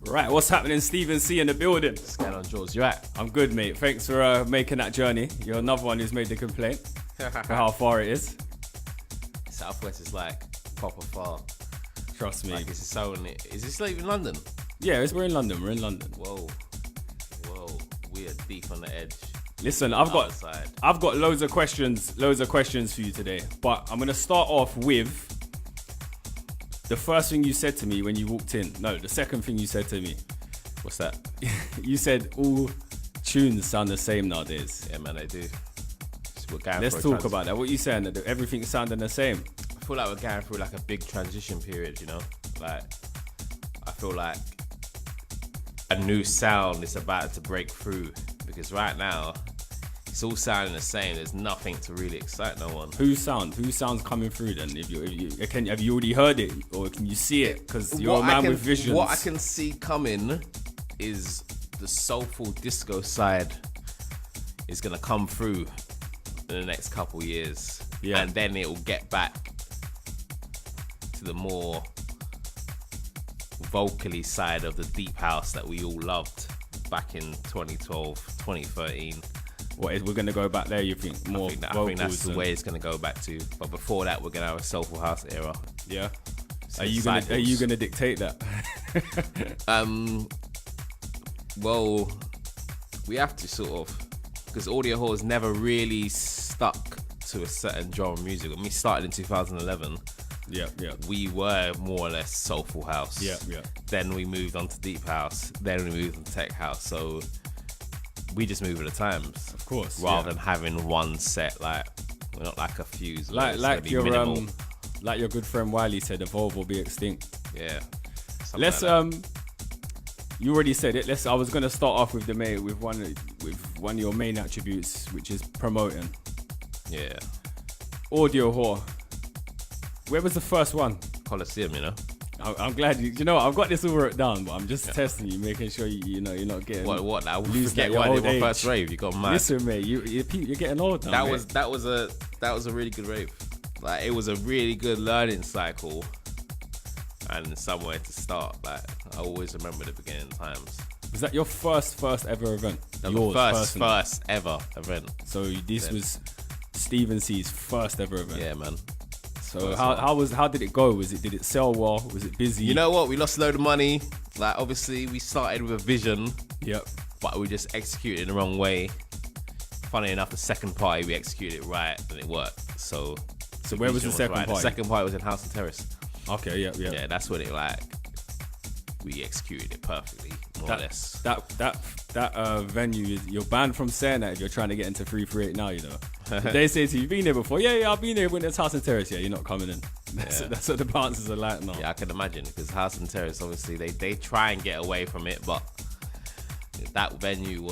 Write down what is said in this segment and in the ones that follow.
Right, what's happening? Steven Cee in the building. What's going on, Jawzy? You right? I'm good, mate. Thanks for making that journey. You're another one who's made the complaint for how far it is. Southwest is like proper far. Trust me. Like it's so. Is this like in London? Yeah, we're in London. We're in London. Whoa, we are deep on the edge. Listen, I've got loads of questions for you today. But I'm gonna start off with the first thing you said to me when you walked in. No, the second thing you said to me. What's that? You said all tunes sound the same nowadays. Yeah, man, they do. Let's talk about that. What are you saying? That everything's sounding the same? I feel like we're going through like a big transition period, you know? Like, I feel like a new sound is about to break through because right now, it's all sounding the same. There's nothing to really excite no one. Whose sound's coming through then? Have you already heard it or can you see it? Because you're a man with visions. What I can see coming is the soulful disco side is gonna come through in the next couple years, and then it will get back to the more vocally side of the deep house that we all loved back in 2012, 2013. What is we're gonna go back there? You think more? I think that's the way it's gonna go back to. But before that, we're gonna have a soulful house era. Yeah. Are you gonna dictate that? Well, we have to sort of, because Audiowhore has never really stuck to a certain genre of music. When we started in 2011, we were more or less soulful house. Then we moved on to deep house. Then we moved on to tech house. So we just move with the times, of course, rather than having one set. Like we're not like a fuse. Like your like your good friend Wiley said, evolve or be extinct. Yeah. Let's you already said it. I was gonna start off with one of your main attributes, which is promoting. Yeah. Audiowhore. Where was the first one? Coliseum, you know. I'm glad you know. I've got this all wrote down, but I'm just testing you, making sure you know you're not getting. What? I forget what I did my first rave. You got mad. Listen, mate, you're getting old now. That was a really good rave. Like it was a really good learning cycle, and somewhere to start. Like I always remember the beginning times. Was that your first ever event? First ever event. So this was Steven Cee's first ever event. Yeah, man. So how did it go? Did it sell well? Was it busy? You know what? We lost a load of money. Like obviously we started with a vision. Yep. But we just executed it the wrong way. Funny enough, the second party we executed it right and it worked. So where was the second party? The second party was in House and Terrace. Okay, yeah. Yeah, that's what it we executed it perfectly, more or less. That venue, you're banned from saying that if you're trying to get into 338 now, you know. They say to you, you've been there before. Yeah, I've been there when it's House and Terrace. Yeah, you're not coming in. That's what the bounces are like now. Yeah, I can imagine, because House and Terrace, obviously, they try and get away from it, but that venue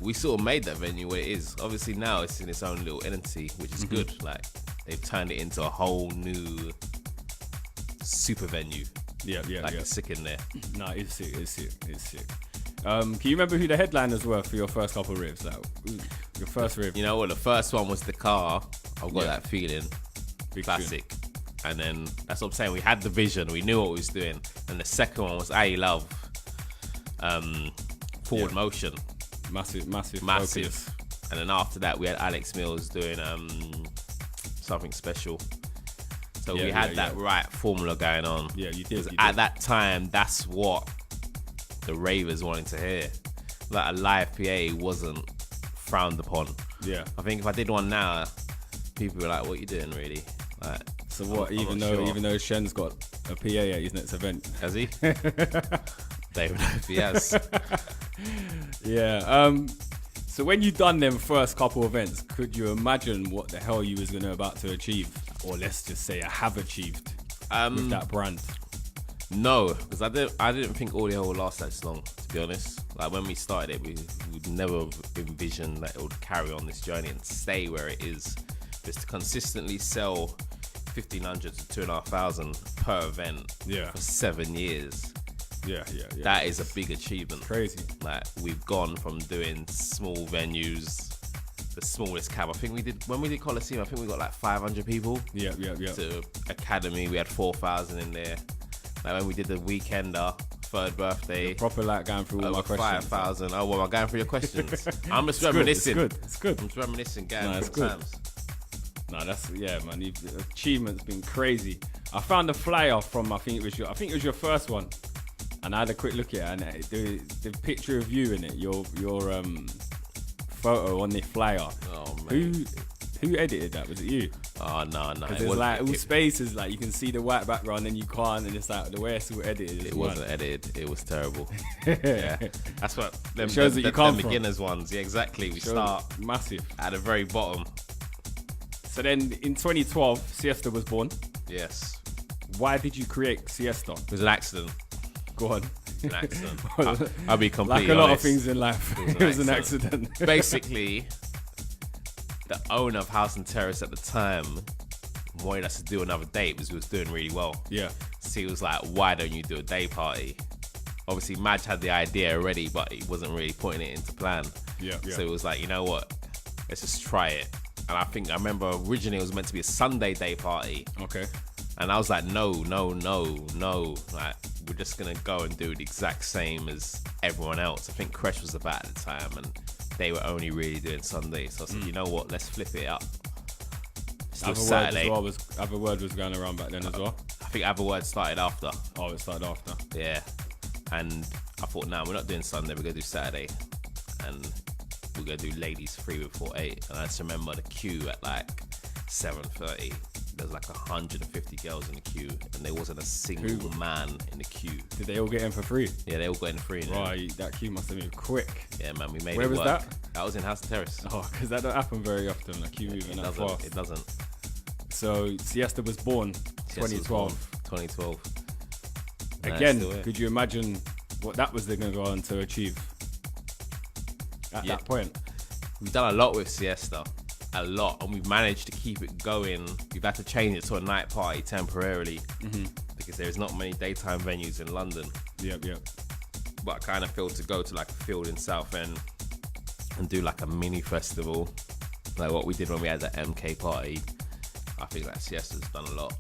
we sort of made that venue what it is. Obviously now it's in its own little entity, which is good. Like, they've turned it into a whole new super venue. Yeah. It's sick in there. No, it's sick. Can you remember who the headliners were for your first couple of raves? Like, your first rave? You know what? The first one was The Car. I've got that feeling. Big classic. Tune. And then, that's what I'm saying. We had the vision. We knew what we was doing. And the second one was I Love. Forward Motion. Massive. Focus. And then after that, we had Alex Mills doing something special. So we had that right formula going on. Yeah, you did. At that time, that's what the ravers wanted to hear. Like a live PA wasn't frowned upon. Yeah. I think if I did one now, people were like, "What are you doing, really?" Like, so what? Even though Shen's got a PA at his next event, has he? David, if he has. Yeah. So when you done them first couple events, could you imagine what the hell you was about to achieve, or let's just say have achieved with that brand? No, because I didn't think Audiowhore would last that long. To be honest, like when we started it, we would never envision that it would carry on this journey and stay where it is. Just to consistently sell 1,500 to 2,500 per event for 7 years. Yeah. That is a big achievement. Crazy. Like we've gone from doing small venues, the smallest cab. I think when we did Coliseum, I think we got like 500 people. Yeah. To Academy, we had 4,000 in there. Like when we did the Weekender, third birthday. You're proper like going through all my over questions. 5,000. Oh, well, I'm going through your questions. I'm just It's reminiscing. good. It's good. I'm just reminiscing, going it's through good. times. No, that's man. The achievement's been crazy. I found a flyer from I think it was your first one, and I had a quick look at it, and the picture of you in it, your photo on the flyer. Oh man. Who edited that? Was it you? Oh no. Because there's like all spaces, like you can see the white background, and you can't, and it's like the way it's all edited. It wasn't edited. It was terrible. Yeah, that's what them, shows that you come from. beginners ones. Yeah, exactly. We start massive at the very bottom. So then in 2012, Siesta was born. Yes. Why did you create Siesta? It was an accident. Go on. An accident. I'll be completely honest. Like a lot honest. of things in life, it was an accident. Basically, the owner of House and Terrace at the time wanted us to do another date because we was doing really well. Yeah. So he was like, why don't you do a day party? Obviously, Madge had the idea already, but he wasn't really putting it into plan. Yeah. So it was like, you know what? Let's just try it. And I remember originally it was meant to be a Sunday day party. Okay. And I was like, no. Like, we're just going to go and do the exact same as everyone else. I think Crash was about at the time, and they were only really doing Sunday. So I said, you know what? Let's flip it up. Still Saturday. Other Word was going around back then as well. I think Other Word started after. Oh, it started after. Yeah. And I thought, no, we're not doing Sunday. We're going to do Saturday. And we're going to do ladies 3 before 8. And I just remember the queue at like 7:30. There was like 150 girls in the queue, and there wasn't a single man in the queue. Did they all get in for free? Yeah, they all got in free. Right, that queue must have been quick. Yeah, man, we made Where it was work. that? That was in House and Terrace. Oh, because that don't happen very often, like queue moving that fast. It doesn't. So Siesta was born 2012. 2012. Again, could you imagine what that was going to go on to achieve at that point? We've done a lot with Siesta. A lot, and we've managed to keep it going. We've had to change it to a night party temporarily because there's not many daytime venues in London. Yep. But I kind of feel to go to like a field in Southend and do like a mini festival, like what we did when we had the MK party. I think that Siesta's done a lot.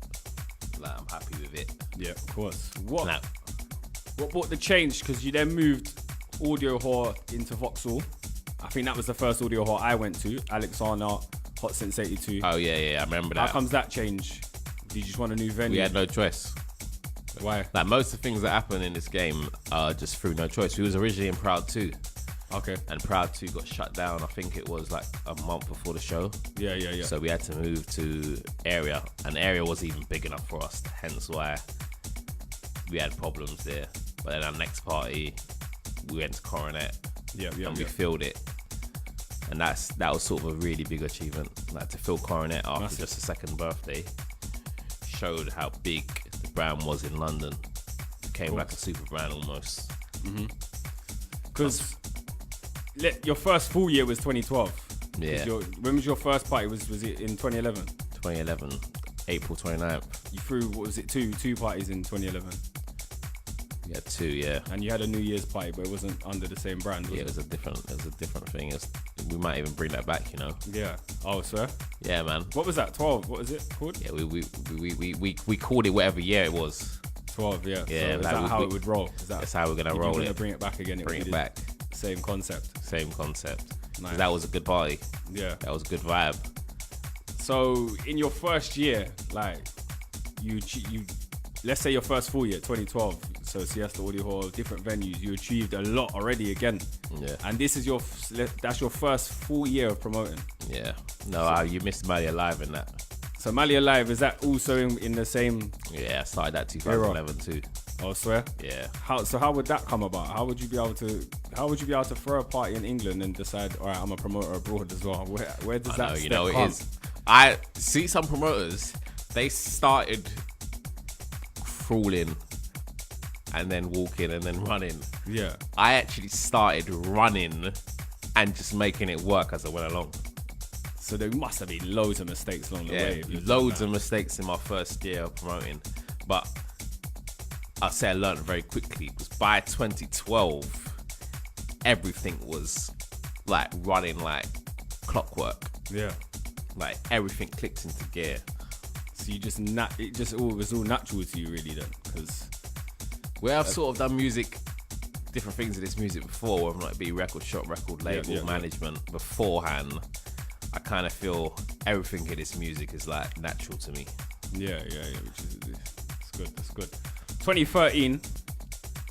Like, I'm happy with it. Yeah, of course. What brought the change? Because you then moved Audiowhore into Vauxhall. I think that was the first Audiowhore I went to. Alexander, Hot Since 82. Oh, yeah, I remember that. How comes that change? Did you just want a new venue? We had no choice. Why? Like, most of the things that happen in this game are just through no choice. We was originally in Proud 2. Okay. And Proud 2 got shut down, I think it was like a month before the show. Yeah. So we had to move to Area. And Area wasn't even big enough for us, hence why we had problems there. But then our next party, we went to Coronet. And we filled it. And that was sort of a really big achievement. Like, to fill Coronet after just a second birthday showed how big the brand was in London. It became like a super brand almost. Because your first full year was 2012. Yeah. When was your first party? Was it in 2011? 2011, April 29th. You threw, what was it, two parties in 2011? Yeah, 2, yeah. And you had a New Year's party, but it wasn't under the same brand, was it? It was a different thing. We might even bring that back, you know. Yeah. Oh, sir. Yeah, man. What was that? 12. What was it called? Yeah, we called it whatever year it was. 12. Yeah. Yeah. So is that how it would roll? That's how we're gonna roll it. You're gonna bring it back again. Bring it back. Same concept. Nice. That was a good party. Yeah. That was a good vibe. So in your first year, like you let's say your first full year, 2012. So Siesta, Audiowhore, different venues. You achieved a lot already again. Yeah. And this is your first full year of promoting. Yeah. No, you missed Mali Alive in that. So Mali Alive, is that also in the same? Yeah, I started that 2011 too. Oh, swear? Yeah. How would that come about? How would you be able to throw a party in England and decide, all right, I'm a promoter abroad as well? Where does that step come? It is. I see some promoters, they started crawling and then walking and then running. Yeah. I actually started running and just making it work as I went along. So there must have been loads of mistakes along the way. Loads of mistakes in my first year of promoting. But I'll say I learned very quickly, because by 2012, everything was like running like clockwork. Yeah. Like everything clicked into gear. So you just it was all natural to you really then, because Where I've sort of done music, different things in this music before, whether it might be record shop, record label, management beforehand, I kind of feel everything in this music is like natural to me. Yeah, which is it's good. That's good. 2013,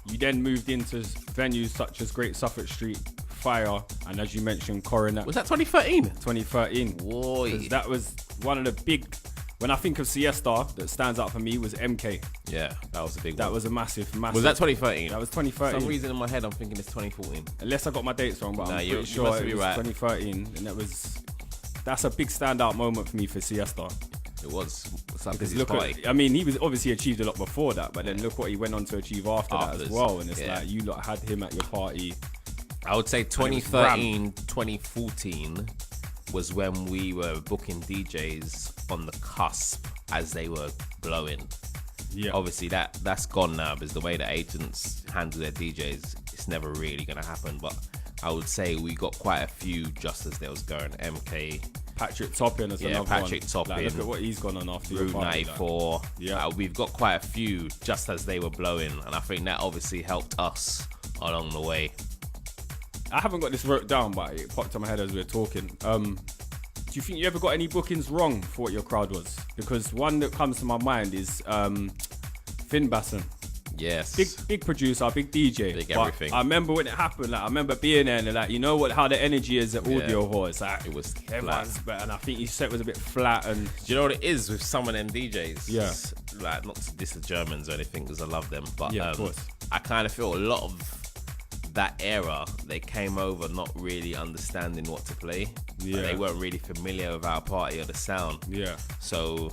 you then moved into venues such as Great Suffolk Street, Fire, and as you mentioned, Coronet. Was that 2013? 2013. Boy, that was one of the big. When I think of Siesta, that stands out for me was MK. Yeah, that was a big one. That was a massive. Was that 2013? That was 2013. For some reason in my head, I'm thinking it's 2014. Unless I got my dates wrong, but I'm pretty sure it was 2013. And that's a big standout moment for me for Siesta. It was. I mean, he was obviously achieved a lot before that, but then look what he went on to achieve after that as well. And it's like, you lot had him at your party. I would say 2013, 2014 was when we were booking DJs on the cusp as they were blowing. Yeah. Obviously that's gone now because the way that agents handle their DJs, it's never really going to happen. But I would say we got quite a few just as they was going. MK. Patrick Toppin as another Patrick one. Toppin. Like, look at what he's gone on after Route 94. Like. Yeah. We've got quite a few just as they were blowing. And I think that obviously helped us along the way. I haven't got this wrote down, but it popped in my head as we were talking. Do you think you ever got any bookings wrong for what your crowd was? Because one that comes to my mind is Finn Basson. Yes. Big producer, big DJ. Big everything. I remember when it happened, like I remember being there and like, you know how the energy is at Audiowhore. It's like it was everyone's flat. better, and I think his set was a bit flat. And do you know what it is with some of them DJs? Yeah. Like, not to diss the Germans or anything because I love them, but of course. I kind of feel a lot of that era, they came over not really understanding what to play. Yeah. They weren't really familiar with our party or the sound. Yeah. So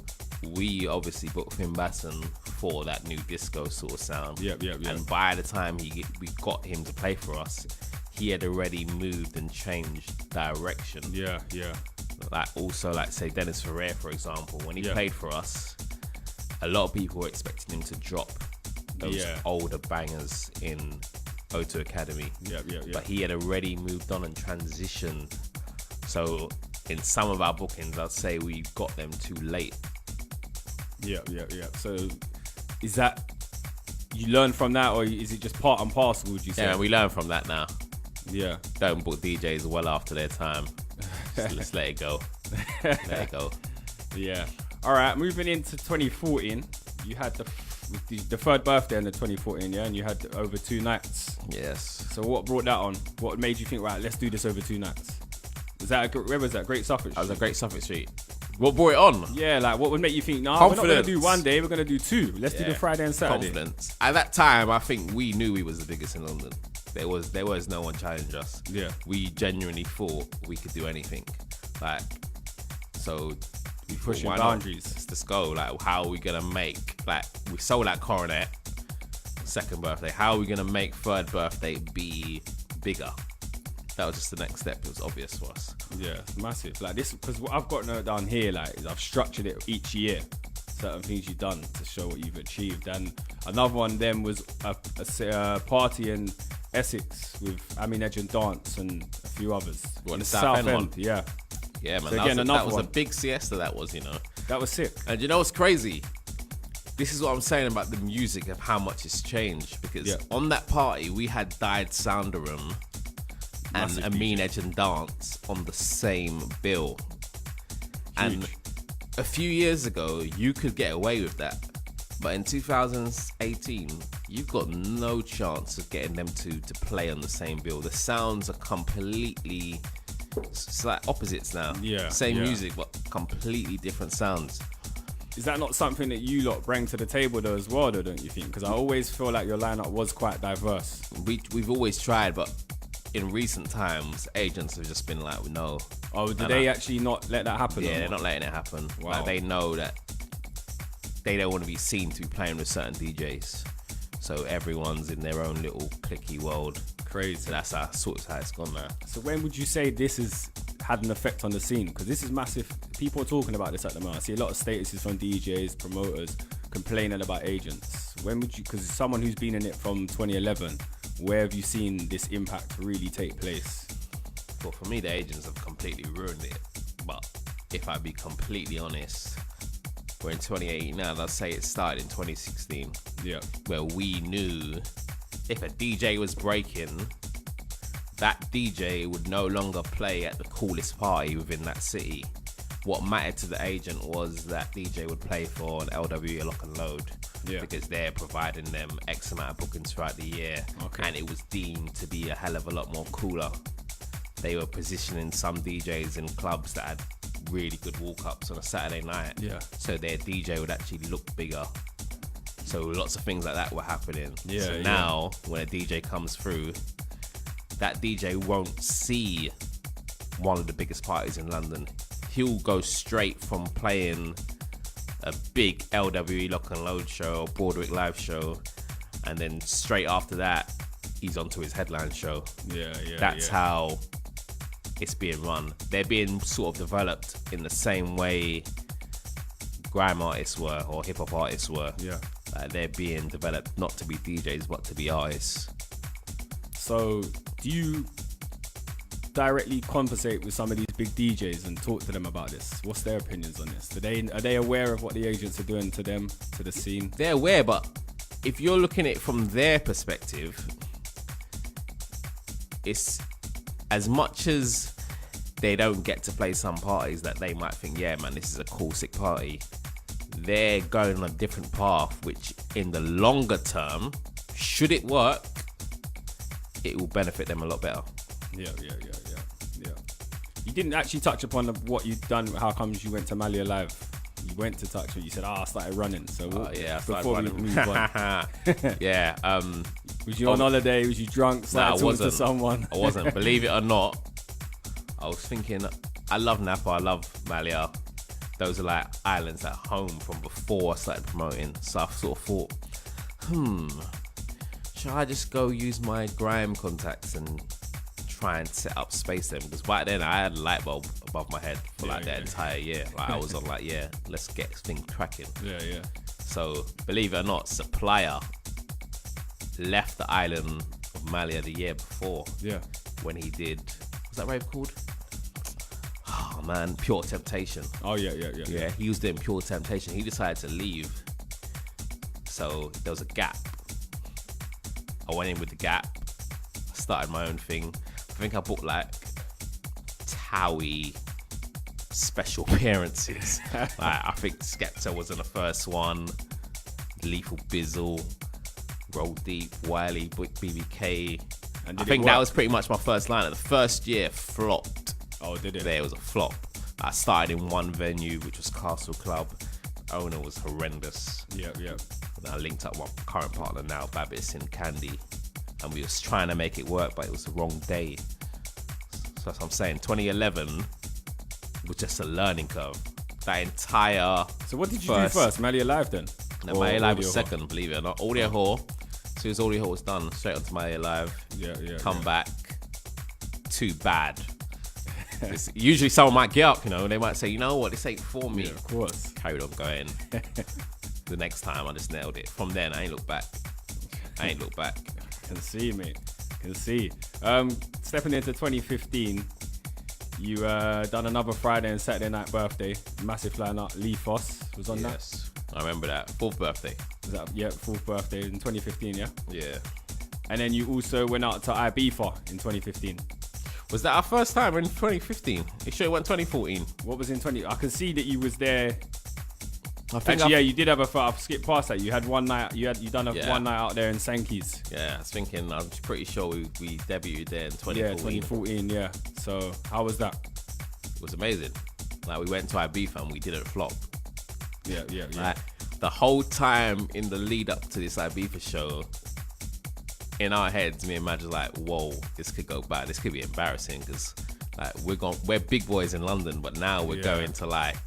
we obviously booked Finn Basson for that new disco sort of sound. Yeah. And by the time we got him to play for us, he had already moved and changed direction. Yeah. Like also, like say Dennis Ferrer, for example, when he played for us, a lot of people were expecting him to drop those older bangers in O2 Academy. Yeah. But he had already moved on and transitioned. So in some of our bookings, I'd say we got them too late. Yeah. So is that, you learn from that, or is it just part and parcel, would you say? Yeah, we learn from that now. Yeah. Don't book DJs well after their time. Let's let it go. Let it go. Yeah. All right, moving into 2014, you had the third birthday in the 2014, and you had over 2 nights. Yes. So what brought that on? What made you think, right, let's do this over 2 nights? Where was that? Great Suffolk Street? That was a Great Suffolk Street. What brought it on? Yeah, like what would make you think, we're not going to do one day, we're going to do 2. Let's do the Friday and Saturday. Confidence. At that time, I think we knew we was the biggest in London. There was no one challenge us. Yeah. We genuinely thought we could do anything. Like, so we pushing boundaries. Let's go. Like, how are we gonna make? Like, we sold that Coronet second birthday. How are we gonna make third birthday be bigger? That was just the next step. It was obvious for us. Yeah, massive. Like this, because what I've got noted down here, like, is I've structured it each year. Certain things you've done to show what you've achieved. And another one then was a party in Essex with Eskimo Dance and a few others. In the South End? Yeah. Yeah, man. So again, that was a big Siesta, that was, you know. That was sick. And you know what's crazy? This is what I'm saying about the music of how much it's changed. Because on that party, we had Died Sounderum and Eskimo Dance on the same bill. Huge. And a few years ago, you could get away with that. But in 2018, you've got no chance of getting them to play on the same bill. The sounds are completely... It's like opposites now. Yeah. Same music, but completely different sounds. Is that not something that you lot bring to the table though as well, though, don't you think? Because I always feel like your lineup was quite diverse. We've always tried, but in recent times, agents have just been like, no. Oh, did they actually not let that happen? Yeah, they're not letting it happen. Wow. Like, they know that they don't want to be seen to be playing with certain DJs. So everyone's in their own little cliquey world. Crazy. So that's how it's gone now. So when would you say this has had an effect on the scene? Because this is massive. People are talking about this at the moment. I see a lot of statuses from DJs, promoters, complaining about agents. When would you, because someone who's been in it from 2011, where have you seen this impact really take place? Well, for me, the agents have completely ruined it. But if I be completely honest, We're in 2018 now. Let's say it started in 2016. Yeah. Where we knew if a DJ was breaking, that DJ would no longer play at the coolest party within that city. What mattered to the agent was that DJ would play for an LWE Lock and Load. Yeah. Because they're providing them X amount of bookings throughout the year. Okay. And it was deemed to be a hell of a lot more cooler. They were positioning some DJs in clubs that had really good walk-ups on a Saturday night. Yeah. So their DJ would actually look bigger. So lots of things like that were happening. Yeah. So now, when a DJ comes through, that DJ won't see one of the biggest parties in London. He'll go straight from playing a big LWE Lock and Load show or Broadwick Live show, and then straight after that, he's onto his headline show. That's how it's being run. They're being sort of developed in the same way grime artists were or hip hop artists were. Yeah. They're being developed not to be DJs but to be artists. So, do you directly conversate with some of these big DJs and talk to them about this? What's their opinions on this? Are they aware of what the agents are doing to them, to the scene? They're aware, but if you're looking at it from their perspective, it's as much as they don't get to play some parties that they might think, yeah, man, this is a cool, sick party. They're going on a different path, which in the longer term, should it work, it will benefit them a lot better. Yeah. You didn't actually touch upon what you'd done. How comes you went to Mali Alive? You went to touch it. You said, I started running. So I started before running. we move on. Yeah. Was you on holiday? Was you drunk? Nah, I talking wasn't. to someone? I wasn't. Believe it or not, I was thinking, I love Napa. I love Malia. Those are like islands at home from before I started promoting. So I sort of thought, should I just go use my grime contacts and try and set up space then? Because back then I had a light bulb above my head for that entire year. Like I was on let's get things cracking. Yeah. So believe it or not, Supplier left the island of Malia the year before. Yeah. When he did, was that rave called? Oh man, Pure Temptation. Oh yeah. Yeah, he was doing Pure Temptation. He decided to leave. So there was a gap. I went in with the gap. I started my own thing. I think I booked like Towie special appearances. I think Skepta was in the first one. Lethal Bizzle, Roll Deep, Wiley, BBK. And I think that was pretty much my first lineup. The first year flopped. Oh, did it? There was a flop. I started in one venue, which was Castle Club. The owner was horrendous. Yeah. And I linked up with my current partner now, Babis and Candy. And we was trying to make it work, but it was the wrong day. So that's what I'm saying. 2011 was just a learning curve. That entire. So what did you do first? Mali Alive then? No, Mali Alive was second, believe it or not. Audiowhore. As soon as Audiowhore was done, straight onto Mali Alive. Yeah. Come back. Too bad. Usually someone might get up, and they might say, you know what, this ain't for me. Yeah, of course. Carried on going. The next time I just nailed it. From then I ain't looked back. Can see, mate. Can see. Stepping into 2015, you done another Friday and Saturday night birthday. Massive lineup. Lee Foss was on that. Yes, I remember that. 4th birthday. Was that, yeah, 4th birthday in 2015, yeah? Yeah. And then you also went out to Ibiza in 2015. Was that our first time in 2015? You sure it went 2014? What was in 20? I can see that you was there. Actually, yeah, you did have I've skipped past that. You had one night. You done one night out there in Sankey's. Yeah, I was thinking. I'm pretty sure we debuted there in 2014. Yeah, 2014. Yeah. So how was that? It was amazing. Like we went to Ibiza and we didn't flop. Yeah. Like the whole time in the lead up to this Ibiza show, in our heads, me and Madge was like, "Whoa, this could go bad. This could be embarrassing because like we're big boys in London, but now we're going to like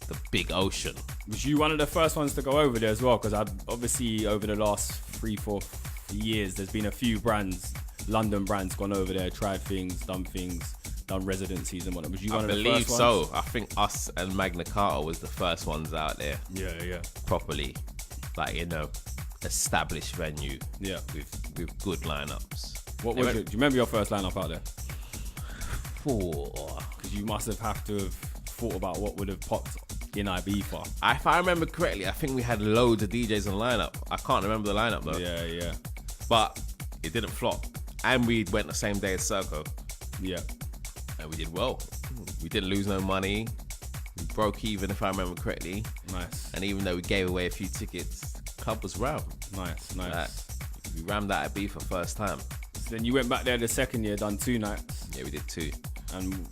the big ocean." Was you one of the first ones to go over there as well? Because obviously over the last 3-4 years, there's been a few brands, London brands, gone over there, tried things, done residencies and whatnot. Was you one of the first ones? I believe so. I think us and Magna Carta was the first ones out there. Yeah. Properly, like established venue. Yeah. With good lineups. What was it? Do you remember your first lineup out there? 4. Because you must have to have thought about what would have popped in Ibiza. If I remember correctly, I think we had loads of DJs on the lineup. I can't remember the lineup though. Yeah. But it didn't flop. And we went the same day as Circo. Yeah. And we did well. We didn't lose no money. We broke even, if I remember correctly. Nice. And even though we gave away a few tickets, the club was round. Nice. We rammed that Ibiza first time. So then you went back there the second year, done 2 nights. Yeah, we did 2. And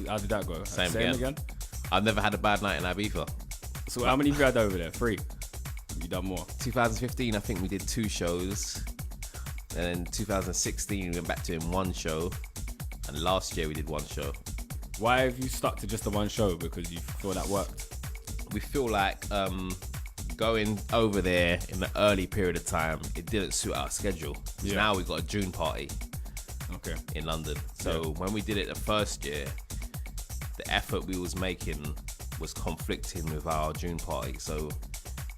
how did that go? Same again. I've never had a bad night in Ibiza. So how many have you had over there? 3? You done more? 2015, I think we did 2 shows. And then 2016, we went back to doing 1 show. And last year, we did 1 show. Why have you stuck to just the 1 show? Because you feel that worked? We feel like going over there in the early period of time, it didn't suit our schedule. Yeah. Now we got a June party in London. So when we did it the first year, the effort we was making was conflicting with our June party. So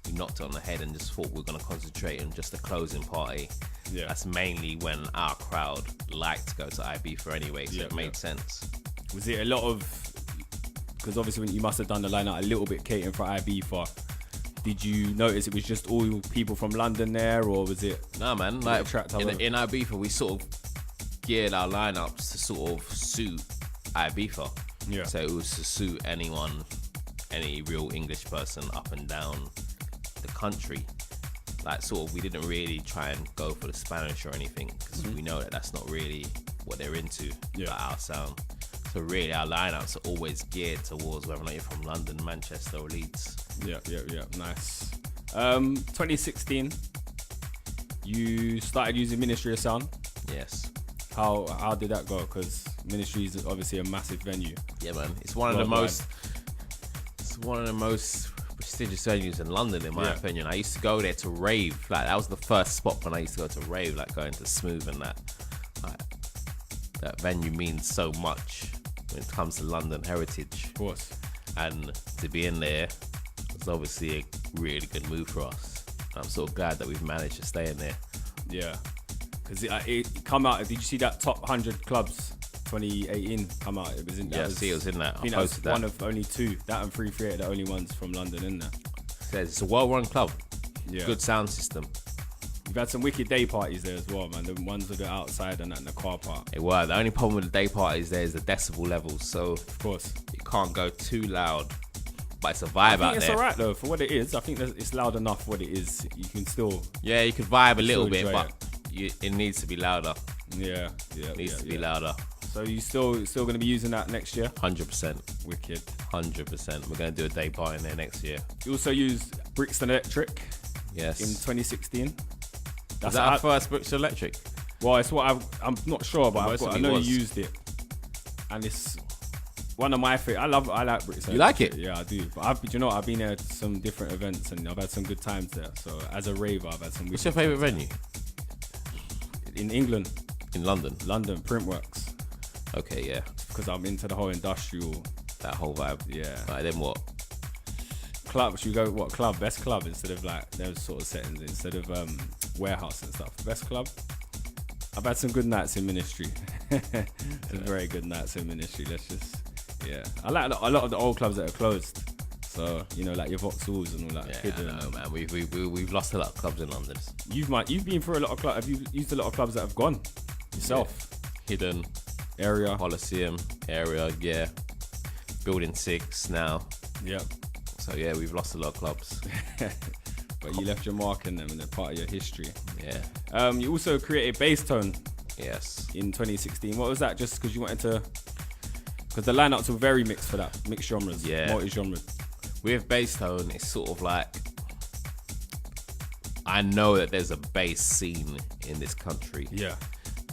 we knocked it on the head and just thought we were going to concentrate on just the closing party. Yeah. That's mainly when our crowd liked to go to Ibiza anyway, so it made sense. Was it a lot of... Because obviously when you must have done the lineup a little bit catering for Ibiza. Did you notice it was just all people from London there, or was it... No, man. Like in Ibiza, we sort of geared our lineups to sort of suit Ibiza. Yeah. So it was to suit anyone, any real English person up and down the country. Like, sort of, we didn't really try and go for the Spanish or anything, because we know that that's not really what they're into, like our sound. So really, our lineups are always geared towards whether or not you're from London, Manchester, or Leeds. Yeah. Nice. 2016, you started using Ministry of Sound. Yes. How did that go? Because Ministry is obviously a massive venue. Yeah, man. It's one of the most prestigious venues in London, in my opinion. I used to go there to rave. Like, that was the first spot when I used to go to rave, like going to Smooth and that. Like, that venue means so much when it comes to London heritage. Of course. And to be in there was obviously a really good move for us. I'm so glad that we've managed to stay in there. Yeah. Because it come out, did you see that top 100 clubs 2018 come out? It was in it was in that. I think that was one of only 2. That and 338 are the only ones from London in there. It's a well-run club. Yeah. Good sound system. You've had some wicked day parties there as well, man. The ones that are outside and in the car park. It were. The only problem with the day parties there is the decibel levels. So of course you can't go too loud. But it's a vibe out there. I think it's alright though for what it is. I think that it's loud enough for what it is. You can still... Yeah, you could vibe a little bit, but it needs to be louder. Yeah. It needs to be louder. So you still going to be using that next year? 100%. Wicked. 100%. We're going to do a day party in there next year. You also used Brixton Electric. Yes. In 2016. Was that our first Brixton Electric? Well, it's what I'm not sure, but I know you used it. And it's one of my favorites. I like Brixton. You like it? Yeah, I do. But I've been there at some different events and I've had some good times there. So as a raver, I've had some good What's your favourite venue? In England. In London? London, Printworks. Okay, yeah. Because I'm into the whole industrial. That whole vibe. Yeah. Right, then what? Club, should we go, what club? Best club instead of like those sort of settings, instead of warehouse and stuff. Best club? I've had some good nights in Ministry. Some very good nights in Ministry. I like a lot of the old clubs that are closed. So, like your Vauxhalls and all that. Yeah, I know, man. We've lost a lot of clubs in London. You've been through a lot of clubs. Have you used a lot of clubs that have gone yourself? Yeah. Hidden. Area. Coliseum. Area, yeah. Building 6 now. Yep. So, yeah, we've lost a lot of clubs. But you left your mark in them and they're part of your history. Yeah. You also created Bass Tone. Yes. In 2016. What was that? Just because you wanted to... Because the lineups were very mixed for that. Mixed genres. Yeah. Multi-genre. With Bass Tone, it's sort of like... I know that there's a bass scene in this country. Yeah.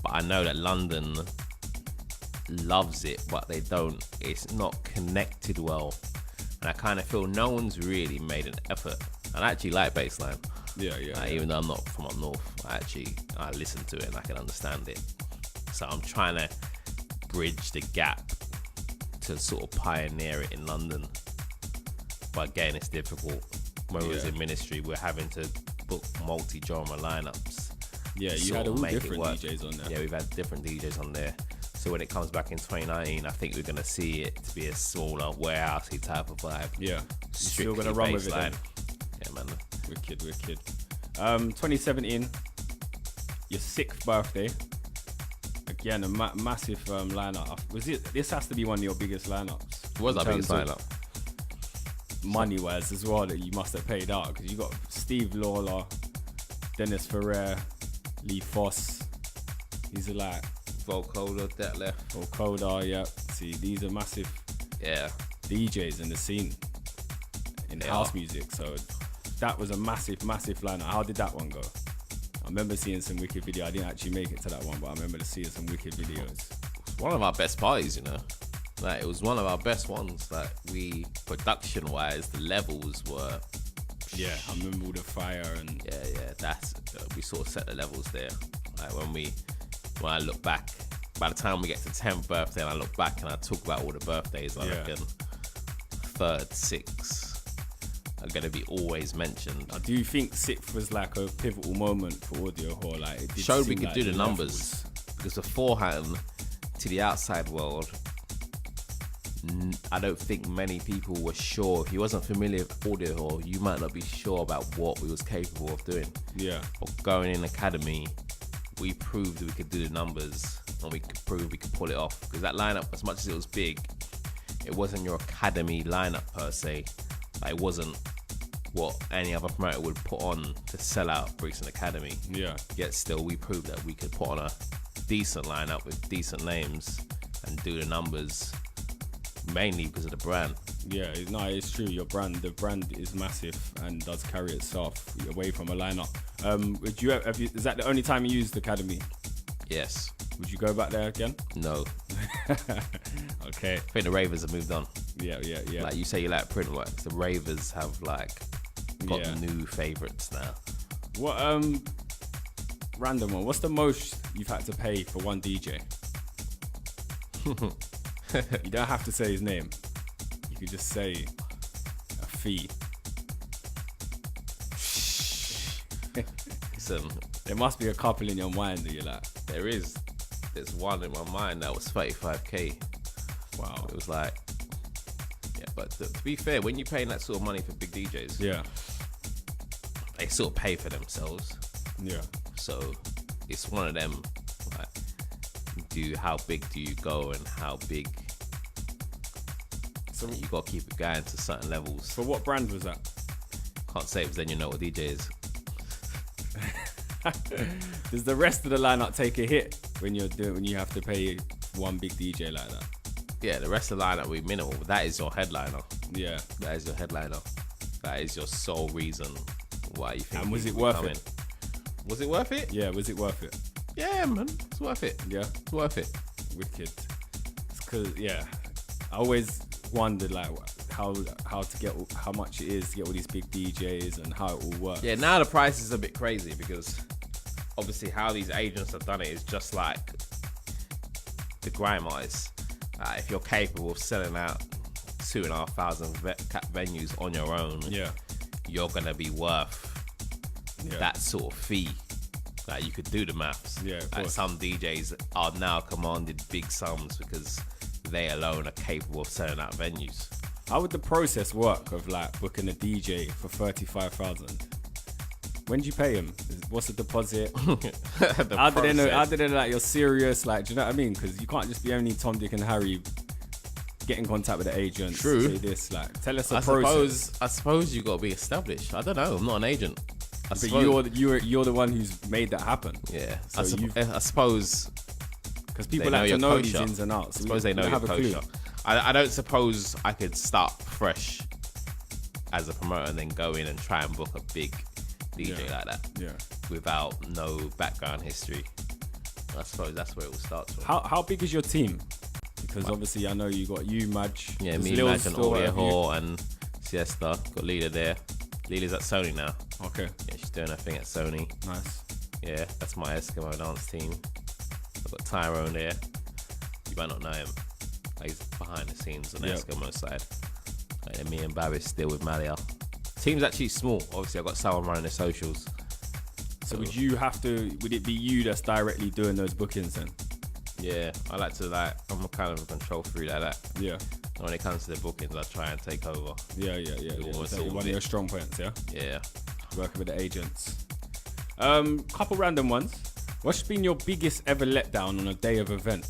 But I know that London loves it, but they don't. It's not connected well. And I kind of feel no one's really made an effort. And I actually like bassline. Yeah. Even though I'm not from up north, I listen to it and I can understand it. So I'm trying to bridge the gap to sort of pioneer it in London. But again, it's difficult. When we was in Ministry, we're having to book multi-genre lineups. Yeah, you had all different DJs on there. Yeah, we've had different DJs on there. So when it comes back in 2019, I think we're going to see it to be a smaller, warehousey type of vibe. Yeah. You're still going to run with it then? Yeah, man. Wicked. 2017, your 6th birthday. Again, a massive lineup. This has to be one of your biggest lineups. It was our biggest lineup. Money-wise as well, that you must have paid out. Because you got Steve Lawler, Dennis Ferrer, Lee Foss. These are like... Vocoder, Vocoder, yeah. See, these are massive DJs in the scene, in house music. So that was a massive lineup. How did that one go? I remember seeing some wicked video. I didn't actually make it to that one, but I remember seeing some wicked videos. It's one of our best parties, you know. Like, it was one of our best ones. Like, production-wise, the levels were... Yeah, I remember all the fire and... Yeah, we sort of set the levels there. Like, when I look back, by the time we get to 10th birthday and I look back and I talk about all the birthdays, I reckon 3rd, 6th are going to be always mentioned. I do think 6th was like a pivotal moment for Audiowhore. Like, it showed we could do the numbers. Because beforehand, to the outside world, I don't think many people were sure. If you wasn't familiar with Audiowhore, you might not be sure about what we was capable of doing. Yeah. Or going in academy, we proved that we could do the numbers and we could prove we could pull it off. Because that lineup, as much as it was big, it wasn't your academy lineup per se. Like, it wasn't what any other promoter would put on to sell out Brixton Academy. Yeah. Yet still, we proved that we could put on a decent lineup with decent names and do the numbers, mainly because of the brand. Yeah, no, it's true. The brand is massive and does carry itself away from a lineup. Is that the only time you used Academy? Yes. Would you go back there again? No. Okay. I think the ravers have moved on. Yeah. Like you say, you like Printworks. The ravers have got new favourites now. What random one? What's the most you've had to pay for one DJ? You don't have to say his name. You could just say a fee. Listen, there must be a couple in your mind that you're like. There's one in my mind that was 35k. Wow. It was like, but to be fair, when you're paying that sort of money for big DJs, they sort of pay for themselves. Yeah. So it's one of them. Like, how big do you go and how big? So you got to keep it going to certain levels. For what brand was that? Can't say, because then you know what DJ is. Does the rest of the lineup take a hit when you have to pay one big DJ like that? Yeah, the rest of the lineup will be minimal. But that is your headliner. Yeah, that is your headliner. That is your sole reason why you think. And was it worth it? Was it worth it? Yeah, was it worth it? Yeah, man, it's worth it. Yeah, it's worth it. Wicked. It's cause I always wondered like how much it is to get all these big DJs and how it all works. Yeah, now the price is a bit crazy because obviously how these agents have done it is just like the grime artists. If you're capable of selling out 2,500 venues on your own, you're gonna be worth that sort of fee. Like, you could do the maths. Yeah, like, some DJs are now commanded big sums because they alone are capable of selling out venues. How would the process work of like booking a DJ for 35,000? When do you pay him? What's the deposit? How do they know? How do they know like you're serious? Like, do you know what I mean? Because you can't just be only Tom, Dick, and Harry. Get in contact with the agent. True. Say this. Like, tell us the process. I suppose you got to be established. I don't know. I'm not an agent. But you're the one who's made that happen. Yeah. So I suppose because people have to know these ins and outs. I suppose they know your kosher. I don't suppose I could start fresh as a promoter and then go in and try and book a big DJ like that. Yeah. Without no background history. I suppose that's where it will start from. How big is your team? Because obviously I know you got Madge. Yeah, me, Madge, and Audiowhore and Siesta. Got Leela there. Leela's at Sony now. Okay. Yeah, she's doing her thing at Sony. Nice. Yeah, that's my Eskimo Dance team. I've got Tyrone there. You might not know him. He's behind the scenes on the Eskimo side. And me and Babis still with Malia. Team's actually small. Obviously, I've got someone running the socials. So would it be you that's directly doing those bookings then? Yeah, I'm a kind of a control freak like that. Yeah. And when it comes to the bookings, I try and take over. Yeah. Is that one of your strong points, yeah? Yeah. Working with the agents. Couple random ones. What's been your biggest ever letdown on a day of event?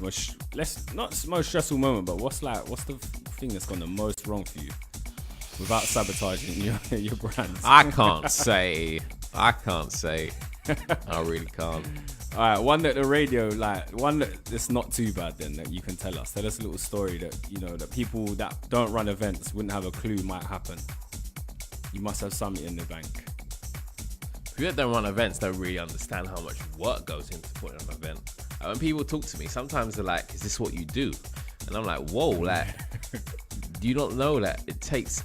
Not most stressful moment, but what's the thing that's gone the most wrong for you without sabotaging your brands? I can't say. I really can't. All right, one that the radio, one that's not too bad then, that you can tell us. Tell us a little story that, that people that don't run events wouldn't have a clue might happen. You must have something in the bank. People that don't run events don't really understand how much work goes into putting on an event. When people talk to me, sometimes they're like, is this what you do? And I'm like, whoa, do you not know that it takes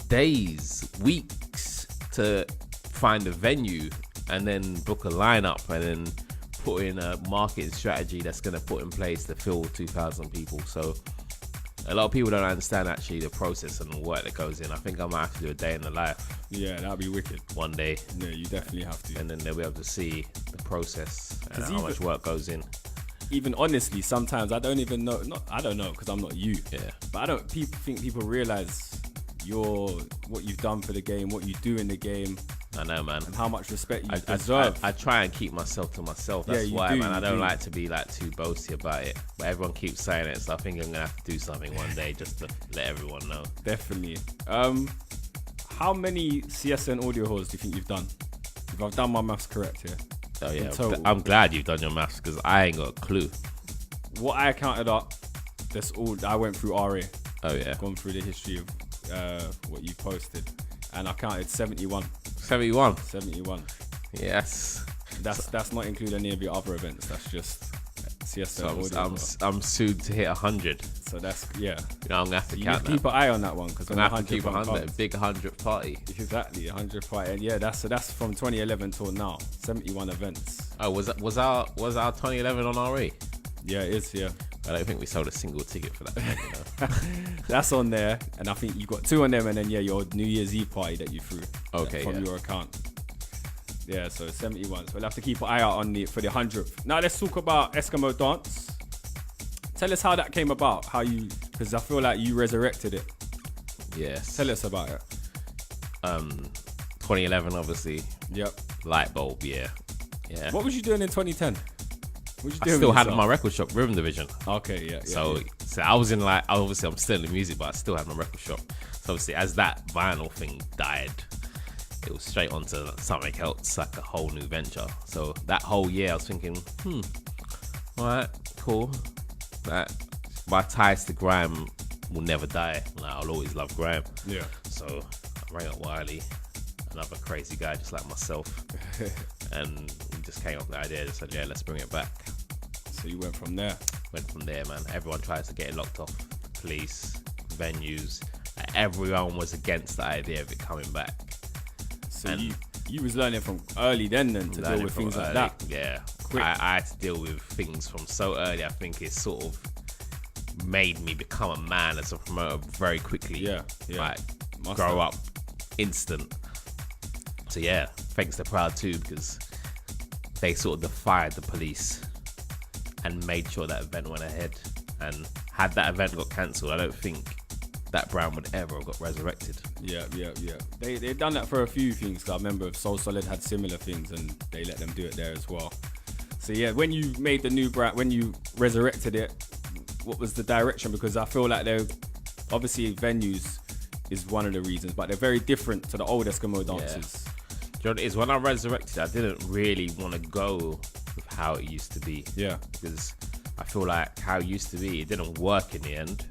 days, weeks to find a venue and then book a lineup and then put in a marketing strategy that's going to put in place to fill 2,000 people. So a lot of people don't understand actually the process and the work that goes in. I think I might have to do a day in the life. Yeah, that'd be wicked. One day. Yeah, you definitely have to. And then they'll be able to see the process and how much work goes in. Even honestly, sometimes I don't even know. I don't know because I'm not you. Yeah. But I don't think people realize what you've done for the game, what you do in the game. I know, man. And how much respect you deserve. I try and keep myself to myself. That's why, man. I don't like to be too boasty about it. But everyone keeps saying it, so I think I'm gonna have to do something one day just to let everyone know. Definitely. How many Siesta and Audiowhores do you think you've done? If I've done my maths correct here. Oh yeah. I'm glad you've done your maths because I ain't got a clue. What I counted up, that's all. I went through RA. Oh yeah. Gone through the history of what you posted, and I counted 71. 71. Yes. That's not including any of your other events. That's just Siesta. So I'm soon to hit 100. So that's I'm gonna have to count that. Keep an eye on that one because I'm gonna have to keep 100. A big 100th party. Exactly, 100th party, and yeah, that's from 2011 till now. 71 events. Oh, was our 2011 on RE? Yeah, it is. Yeah. I don't think we sold a single ticket for that. That's on there, and I think you got 2 on them, and then your New Year's Eve party that you threw. From your account. Yeah, so 71. So we'll have to keep an eye out for the 100th. Now let's talk about Eskimo Dance. Tell us how that came about. Because I feel like you resurrected it. Yes. Tell us about it. 2011, obviously. Yep. Light bulb. Yeah. What was you doing in 2010? I still had my record shop, Rhythm Division. Okay, yeah. So I was in obviously I'm still in music, but I still had my record shop. So obviously as that vinyl thing died, it was straight onto something else, like a whole new venture. So that whole year I was thinking, all right, cool. My ties to grime will never die. I'll always love grime. Yeah. So I rang up Wiley, another crazy guy just like myself. And we just came up with the idea, just said, yeah, let's bring it back. So you went from there? Went from there, man. Everyone tries to get it locked off. The police, venues, everyone was against the idea of it coming back. So you was learning from early then to deal with things like that? Yeah. I had to deal with things from so early. I think it sort of made me become a man as a promoter very quickly. Yeah. Grow up instant. So yeah, thanks to Proud 2 because they sort of defied the police and made sure that event went ahead. And had that event got cancelled, I don't think that brand would ever have got resurrected. Yeah. They've done that for a few things. I remember Soul Solid had similar things and they let them do it there as well. So yeah, when you made the new brand, when you resurrected it, what was the direction? Because I feel like they're obviously venues is one of the reasons, but they're very different to the old Eskimo dances. Yeah. You know what it is? When I resurrected, I didn't really want to go with how it used to be. Yeah. Because I feel like how it used to be, it didn't work in the end.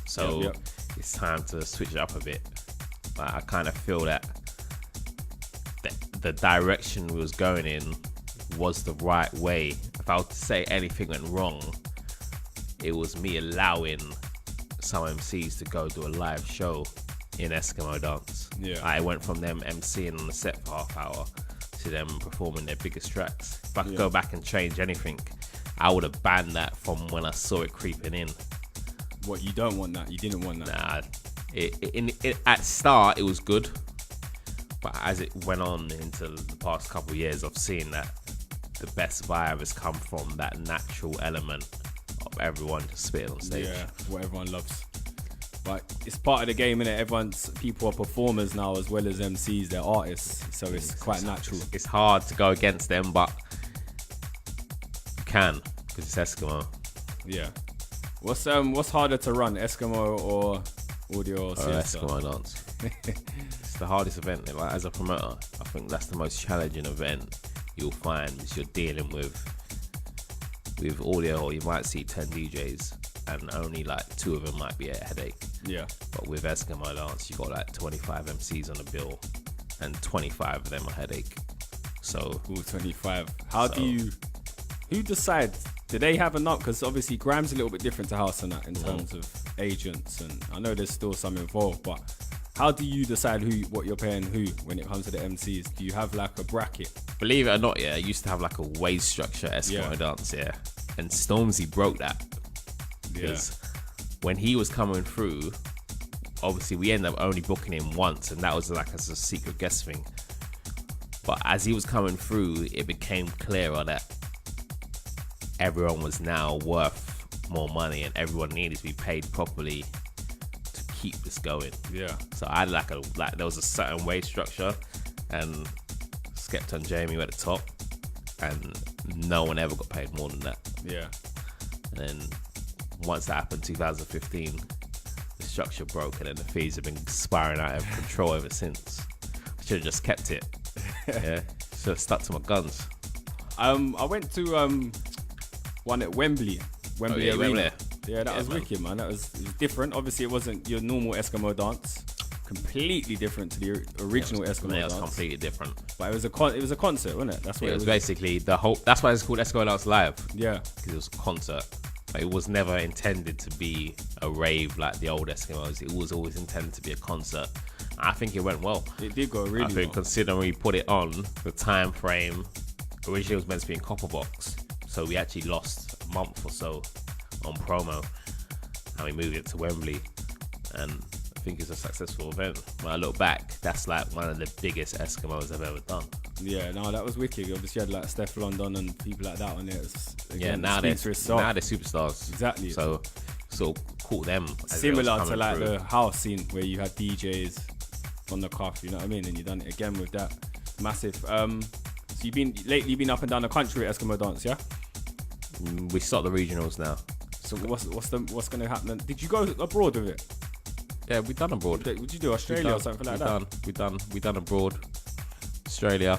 So it's time to switch it up a bit. Like, I kind of feel that the direction we was going in was the right way. If I was to say anything went wrong, it was me allowing some MCs to go do a live show in Eskimo Dance. Yeah. I went from them MCing on the set for half hour to them performing their biggest tracks. If I could go back and change anything, I would have banned that from when I saw it creeping in. What, you don't want that? You didn't want that? Nah. At start, it was good. But as it went on into the past couple of years, I've seen that the best vibe has come from that natural element of everyone just spitting on stage. Yeah, what everyone loves. But it's part of the game, innit? People are performers now as well as MCs, they're artists. So it's quite natural. It's hard to go against them, but you can, because it's Eskimo. Yeah. What's harder to run, Eskimo or Audio or Siesta? Eskimo Dance. It's the hardest event. Like, as a promoter, I think that's the most challenging event you'll find, is you're dealing with Audio, or you might see 10 DJs and only like 2 of them might be a headache. Yeah. But with Eskimo Dance, you got like 25 MCs on the bill and 25 of them a headache. So 25. Who decides? Do they have enough? Because obviously Grime's a little bit different to House and that in terms of agents, and I know there's still some involved, but how do you decide what you're paying who when it comes to the MCs? Do you have like a bracket? Believe it or not, yeah, I used to have like a wage structure Eskimo Dance, yeah. And Stormzy broke that. Because when he was coming through, obviously we ended up only booking him once, and that was like as a secret guest thing. But as he was coming through, it became clearer that everyone was now worth more money and everyone needed to be paid properly to keep this going. Yeah. So I had there was a certain wage structure, and Skepta and Jamie were at the top, and no one ever got paid more than that. Yeah. And then once that happened, 2015, the structure broke, and then the fees have been spiraling out of control ever since. I should have just kept it. Yeah. Should have stuck to my guns. I went to one at Wembley Arena. Wembley. Yeah, that was wicked, man. It was different. Obviously, it wasn't your normal Eskimo Dance. Completely different to the original Eskimo Dance. It was completely different. But it was a concert, wasn't it? That's what it was basically the whole. That's why it's called Eskimo Dance Live. Yeah, because it was a concert. But it was never intended to be a rave like the old Eskimos. It was always intended to be a concert. I think it went well. It did go really well. I think considering we put it on, the time frame, originally it was meant to be in Copperbox. So we actually lost a month or so on promo, and we moved it to Wembley, and I think it's a successful event. When I look back, that's like one of the biggest Eskimos I've ever done. Yeah, no, that was wicked. Obviously, you had like Steph London and people like that on it. Now they're superstars. Exactly. So caught them. Similar to like the house scene where you had DJs on the cuff, you know what I mean? And you done it again with that. Massive. So you've been up and down the country at Eskimo Dance, yeah? We start the regionals now. So what's going to happen? Did you go abroad with it? Yeah, we've done abroad. Would you do Australia or something like that? We've done abroad. Australia.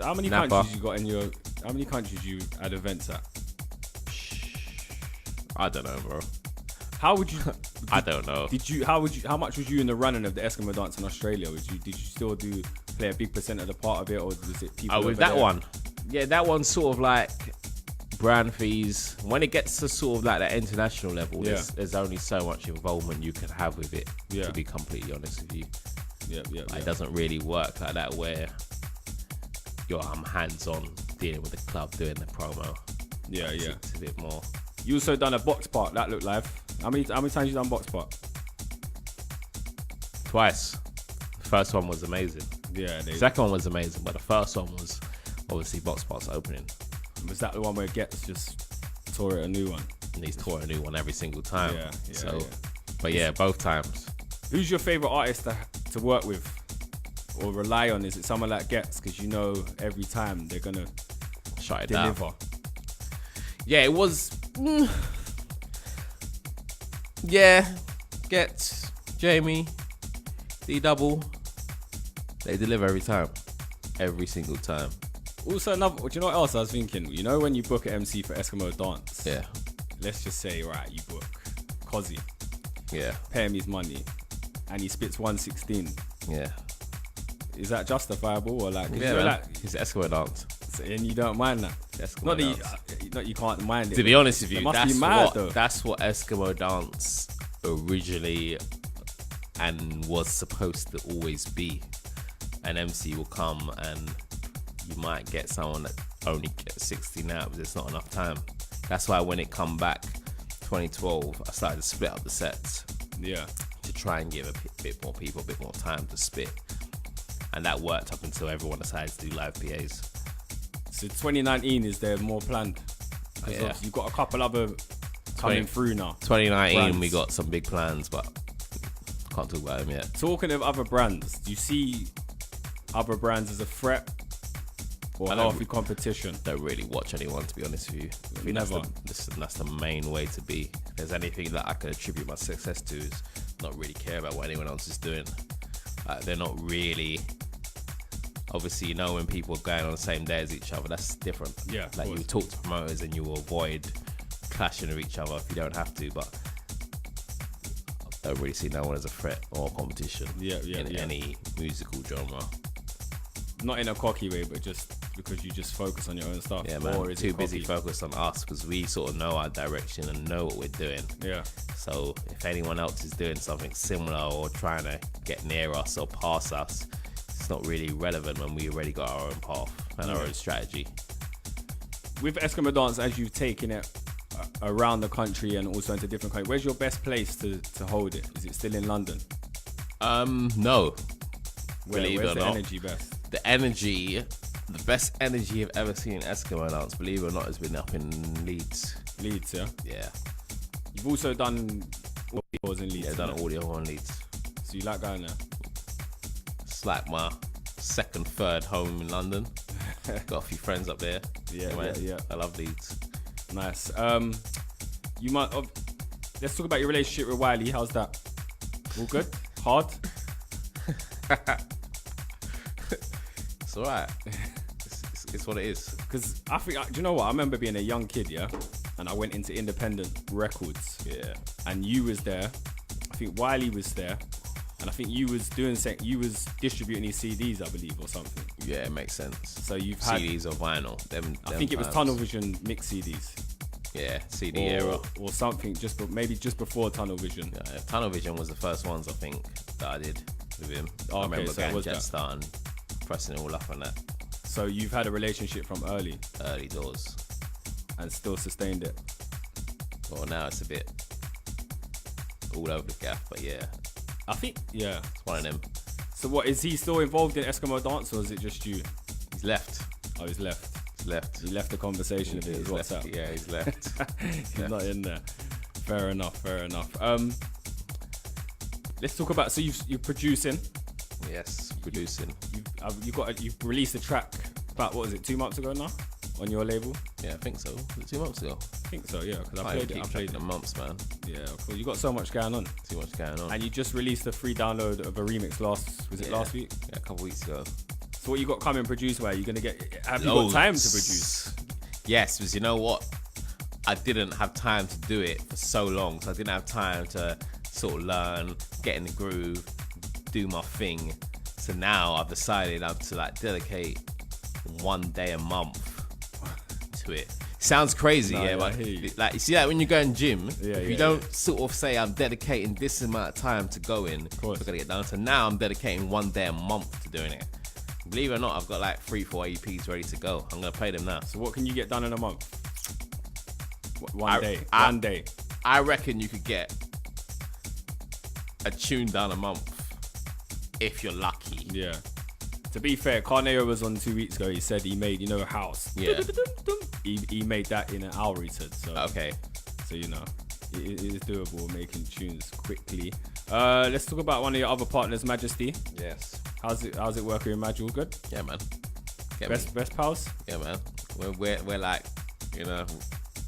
How many countries you got in your? How many countries you had events at? I don't know, bro. How would you? I don't know. How much was you in the running of the Eskimo Dance in Australia? Did you still play a big percent of the part of it, or was it people? With that one, yeah, that one's sort of like brand fees. When it gets to sort of like that international level, there's only so much involvement you can have with it. To be completely honest with you, it doesn't really work like that where you're hands-on dealing with the club, doing the promo. It's a bit more. You also done a box part that looked live. How many times you done box part? Twice. The first one was amazing. Yeah. The second one was amazing, but the first one was obviously box part's opening. Was that the one where Getz just tore it a new one? And he's tore a new one every single time. But yeah, both times. Who's your favorite artist to work with or rely on? Is it someone like Getz? Because you know every time they're gonna shut it deliver. Down. Yeah, it was. Yeah, Getz, Jamie, D-Double. They deliver every time. Every single time. Also, do you know what else I was thinking? You know when you book an MC for Eskimo Dance? Yeah. Let's just say, right, you book Cozzy. Yeah. Pay him his money. And he spits 116. Yeah. Is that justifiable or like? Yeah, man. It's Eskimo Dance. And you don't mind that? Not that you can't mind it. To be honest with you, that's what Eskimo Dance originally and was supposed to always be. An MC will come and you might get someone that only gets 16 out because it's not enough time. That's why when it come back 2012, I started to split up the sets. Yeah. To try and give a bit more people a bit more time to spit. And that worked up until everyone decided to do live PAs. So 2019, is there more planned? Yeah. You've got a couple other coming through now. 2019, brands. we got some big plans, but can't talk about them yet. Talking of other brands, do you see other brands as a threat or healthy competition? Don't really watch anyone, to be honest with you. I think that's the main way to be. If there's anything that I can attribute my success to, is not really care about what anyone else is doing. They're not really. Obviously, you know, when people are going on the same day as each other, that's different. Yeah. Like, you talk to promoters and you avoid clashing with each other if you don't have to, but I don't really see no one as a threat or competition in any musical genre. Not in a cocky way, but just because you just focus on your own stuff. Yeah, man. Or is too busy focused on us because we sort of know our direction and know what we're doing. Yeah. So if anyone else is doing something similar or trying to get near us or pass us, it's not really relevant when we already got our own path and our own strategy. With Eskimo Dance, as you've taken it around the country and also into different countries, where's your best place to hold it? Is it still in London? No. Where's the energy best? The best energy I've ever seen in Eskimo Dance, believe it or not, has been up in Leeds. Leeds, yeah? Yeah. You've also done Audiowhores in Leeds. Yeah, I've done Audiowhore in Leeds. So you like going there? It's like my second, third home in London. Got a few friends up there. Yeah. I love Leeds. Nice. Let's talk about your relationship with Wiley. How's that? All good? Hard? It's alright. It's what it is. Because I think, do you know what? I remember being a young kid, yeah? And I went into independent records. Yeah. And you was there. I think Wiley was there. And I think you was distributing these CDs, I believe, or something. Yeah, it makes sense. So you've had CDs or vinyl. I think it was Tunnel Vision mix CDs. Yeah, CD era. Or something, maybe just before Tunnel Vision. Yeah, Tunnel Vision was the first ones, I think, that I did with him. I remember going Jetstar and pressing it all up on that. So you've had a relationship from early doors. And still sustained it. Well, now it's a bit all over the gaff, but yeah. I think, yeah. It's one of them. So what, is he still involved in Eskimo Dance, or is it just you? He's left. Oh, he's left. He left the conversation a bit. He's left. Yeah, he's left. He's not in there. Fair enough. Let's talk about, so you're producing. Yes, producing. You've released a track about, what was it, 2 months ago now? On your label? Yeah, I think so. Was it 2 months ago? I think so, yeah. Because I played it in months, man. Yeah, cool. You got so much going on. Too much going on. And you just released a free download of a remix last week? Yeah, a couple weeks ago. So what you got coming produced wise? You have you got time to produce? Yes, because you know what? I didn't have time to do it for so long. So I didn't have time to sort of learn, get in the groove, do my thing. So now I've decided to like dedicate 1 day a month to it. Sounds crazy, but like you see that when you go in gym, if you don't sort of say I'm dedicating this amount of time to going, we're gonna get down. So now I'm dedicating 1 day a month to doing it. Believe it or not, I've got like 3-4 EPs ready to go. I'm gonna play them now. So what can you get done in a month? One day. I reckon you could get a tune done a month if you're lucky. Yeah. To be fair, Carneo was on 2 weeks ago. He said he made, House. Yeah. He made that in an hour, he said. So, okay. So, it is doable making tunes quickly. Let's talk about one of your other partners, Majesty. Yes. How's it working with Maj? All good? Yeah, man. Best pals? Yeah, man. We're like,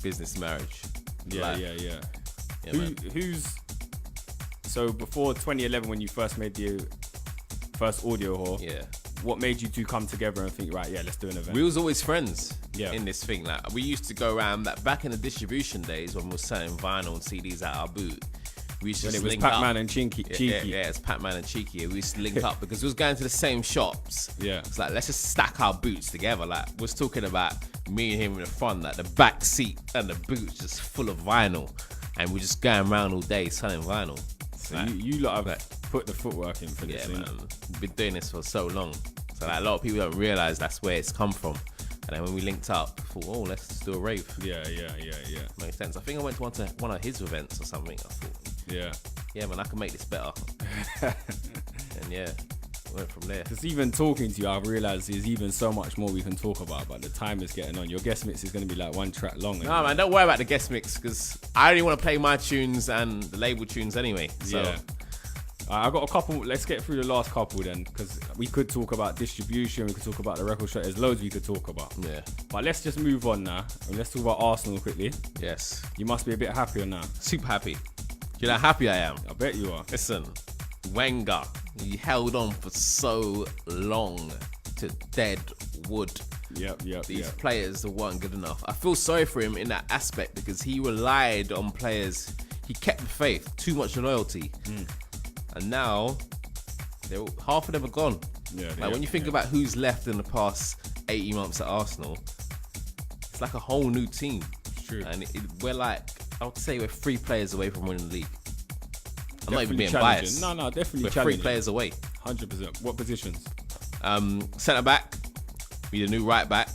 business marriage. Yeah. Who's so before 2011 when you first made the first Audiowhore? Yeah. What made you two come together and think, right, yeah, let's do an event? We was always friends in this thing. Like we used to go around back in the distribution days when we were selling vinyl and CDs at our boot. We used to when it was Pac-Man and Cheeky. Yeah, it's Pac-Man and Cheeky. We used to link up because we was going to the same shops. Yeah. It's like, let's just stack our boots together. Like, we was talking about me and him in the front, like the back seat and the boots just full of vinyl. And we're just going around all day selling vinyl. So like, you lot have put the footwork in for this. Yeah, man. We've been doing this for so long. So like, a lot of people don't realise that's where it's come from. And then when we linked up, I thought, let's just do a rave. Yeah. Makes sense. I think I went to one of his events or something. I thought, yeah, man, I can make this better. And yeah, went from there. Because even talking to you, I've realised there's even so much more we can talk about, but the time is getting on. Your guest mix is going to be like 1 track long. No, man, don't worry about the guest mix, because I only want to play my tunes and the label tunes anyway. So. Yeah. I got a couple. Let's get through the last couple then, because we could talk about distribution, we could talk about the record shop. There's loads we could talk about. Yeah. But let's just move on now, and let's talk about Arsenal quickly. Yes. You must be a bit happier now. Super happy. You know how happy I am? I bet you are. Listen, Wenger, he held on for so long to dead wood. Yep. These players weren't good enough. I feel sorry for him in that aspect, because he relied on players. He kept the faith, too much loyalty. And now, half of them are gone. When you think about who's left in the past 18 months at Arsenal, it's like a whole new team. It's true. And we're like, I would say we're 3 players away from winning the league. I'm not even being challenging. biased. No, definitely we're challenging. 3 players away. 100%. What positions? Centre back, we need a new right back,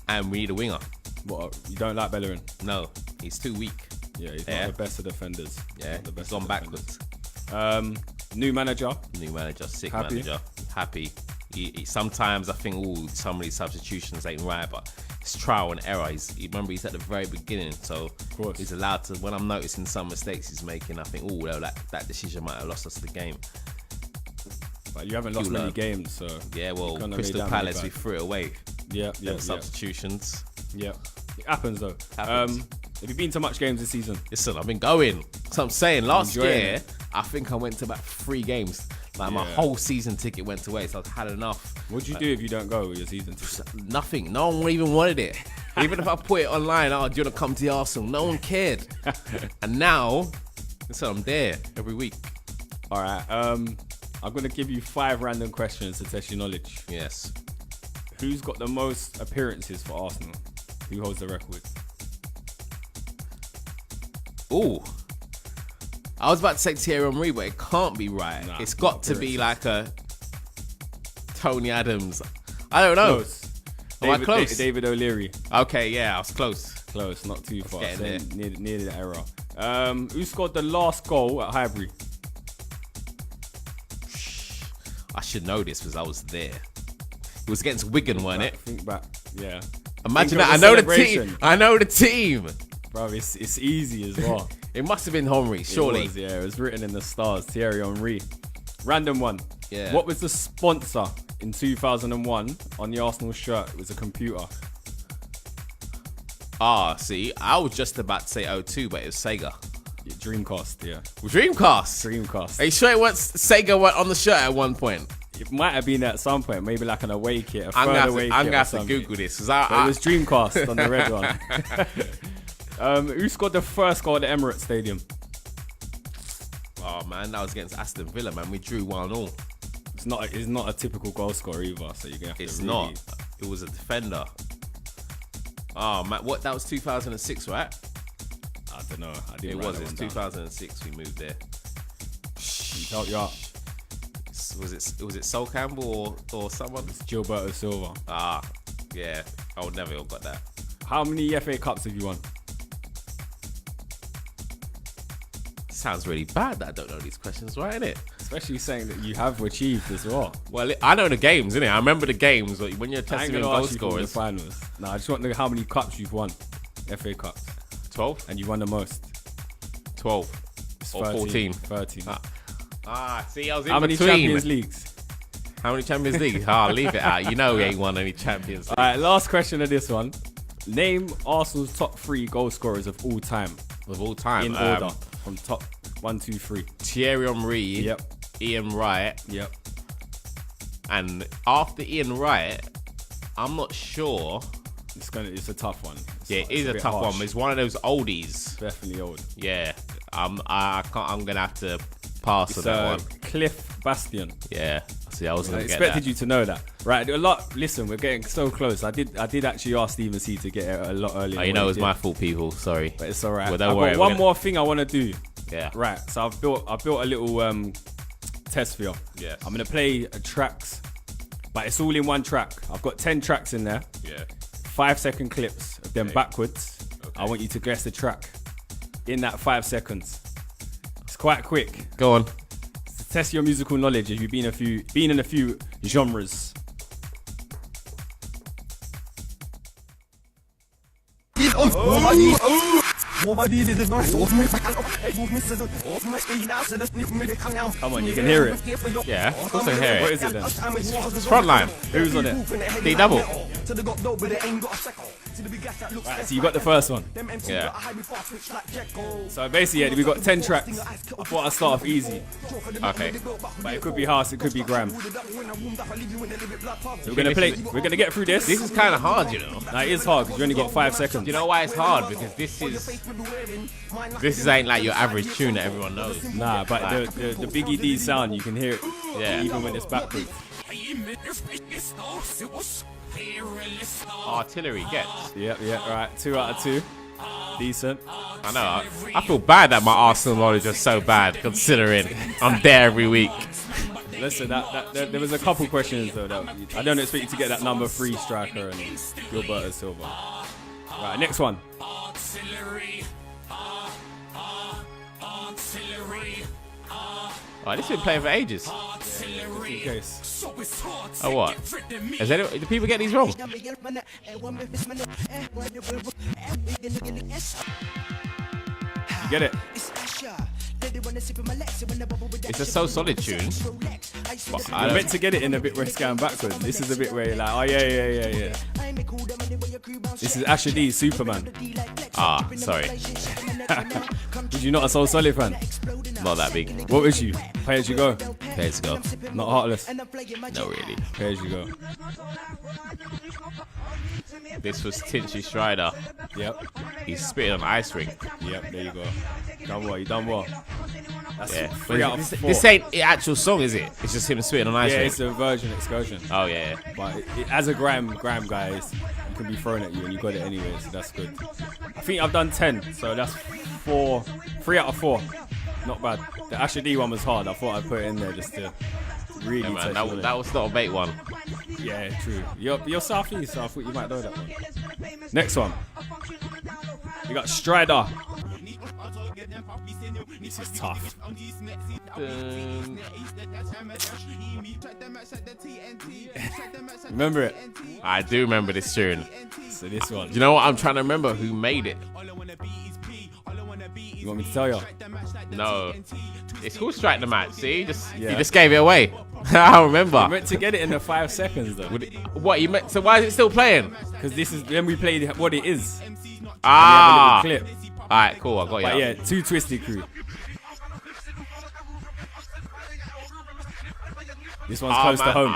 and we need a winger. What? You don't like Bellerin? No, he's too weak. Yeah, he's not the best of defenders. Yeah, the best he's gone backwards. New manager. Sick Happy? manager. Happy. He sometimes I think, some of these substitutions ain't right, but it's trial and error. Remember, he's at the very beginning, so he's allowed to. When I'm noticing some mistakes he's making, I think, that decision might have lost us the game. But you haven't lost many games, so yeah. Well, Crystal Palace, we threw it away. Yeah. Substitutions. Yeah, it happens though. Have you been to much games this season? Listen, I've been going. So I'm saying, last year, it? I think I went to about 3 games. Like my whole season ticket went to waste. I've had enough. What'd you do if you don't go with your season ticket? Nothing. No one even wanted it. Even if I put it online, do you want to come to the Arsenal? No one cared. And now, so I'm there every week. All right. I'm going to give you 5 random questions to test your knowledge. Yes. Who's got the most appearances for Arsenal? Who holds the record? Ooh. I was about to say Thierry Henry, but it can't be right. It's got to be like a Tony Adams. I don't know. Close. Am I close? David O'Leary. Okay, yeah, I was close. Close, not too far. Near the error. Who scored the last goal at Highbury? I should know this because I was there. It was against Wigan, wasn't it? Think back. Yeah. Imagine that. I know the team. Bro, it's easy as well. It must have been Henry, surely. It was written in the stars. Thierry Henry. Random one. Yeah. What was the sponsor in 2001 on the Arsenal shirt? It was a computer. See, I was just about to say O2, but it was Sega. Yeah, Dreamcast, yeah. Dreamcast. Are you sure Sega went on the shirt at one point? It might have been at some point, maybe like an away kit, I'm going to have to Google this. It was Dreamcast on the red one. Who scored the first goal at the Emirates Stadium? Oh man, that was against Aston Villa, man. We drew 1-1. It's not a typical goal scorer either, so you're gonna have to. It's not. It was a defender. Oh man, what? That was 2006, right? I don't know. I didn't. It was 2006. We moved there. Help you out. Was it Sol Campbell or someone? It's Gilberto Silva. Yeah. I would never have got that. How many FA Cups have you won? Sounds really bad that I don't know these questions, right, innit? Especially saying that you have achieved as well. Well, I know the games, innit? I remember the games. When you're testing me on goal scorers. The finals. No, I just want to know how many cups you've won. FA Cups. 12? And you won the most. 12. Or 14. 13. See, I was in how many between. Champions Leagues? How many Champions Leagues? Leave it out. You know we ain't won any Champions League. All right, last question of this one. Name Arsenal's top 3 goal scorers of all time. In order. From top 1, 2, 3. Thierry Henry. Yep. Ian Wright. Yep. And after Ian Wright, I'm not sure. It's a tough one. It is a tough one. It's one of those oldies. Definitely old. Yeah. I'm gonna have to pass on that one. Cliff Bastion. Yeah. See, I expected you to know that. Right. Listen, we're getting so close. I did actually ask Steven Cee to get it a lot earlier. You know, it was my fault, people. Sorry. But it's all right. Well, don't worry. I've got one more thing I want to do. Yeah. Right. So I've built a little test for you. Yes. I'm gonna play tracks, but it's all in one track. I've got 10 tracks in there. Yeah. 5-second clips of them backwards. Okay. I want you to guess the track in that 5 seconds. It's quite quick. Go on. It's a Test your musical knowledge if you've been in a few genres. Come on, you can hear it. Yeah, of course I hear it. What is it then? It's Frontline. Who's on it? D double. Right, so you got the first one. Yeah. So basically, we got 10 tracks. I thought I'd start off easy. Okay. But it could be House, it could be Gram. So we're gonna get through this. This is kind of hard, you know. Nah, it is hard because you only got 5 seconds. You know why it's hard? Because this ain't like your average tune that everyone knows. Nah, but like, the Biggie D sound, you can hear it. Yeah. Even when it's backwards. Artillery gets. Yep, right. 2 out of 2. Decent. I know. I feel bad that my Arsenal knowledge is so bad, considering I'm there every week. Listen, there was a couple questions though. I don't expect you to get that number 3 striker and Gilberto Silva. Right, next one. Oh, this has been playing for ages. Yeah, just in case. Oh, what? Do people get these wrong? You get it? It's a So Solid tune. But I meant to get it in a bit where it's going backwards. This is a bit where you're like, oh yeah. This is Asher D's Superman. Ah, sorry. Was you not a So Solid fan? Not that big. What was you? Pay As You Go? Pay As You Go. Not Heartless? No, really. Pay As You Go. This was Tinchy Strider. Yep. He's spitting on ice rink. Yep, there you go. You done well. That's Yeah. 3 out of 4. This ain't the actual song, is it? It's just him spitting on ice Yeah, rink. it's a version excursion. Oh, yeah. But as a gram guy, it can be thrown at you and you got it anyway, so that's good. I think I've done 10, so that's 3 out of 4. Not bad. The Asher D one was hard. I thought I'd put it in there just to really Yeah, man, test that was not a bait one. Yeah, true. You're Southeast, so I thought you might know that one. Next one. We got Strider. This is tough. Remember it? I do remember this tune. So this one. Do you know what? I'm trying to remember who made it. You want me to tell you? No. It's called Strike the Match, see? You just gave it away. I don't remember. You meant to get it in the 5 seconds though. What you meant? So why is it still playing? Because this is when we played what it is. Ah. And we have a little clip. Alright, cool. I got you. But yeah, 2 Twisted Crew. This one's close to home.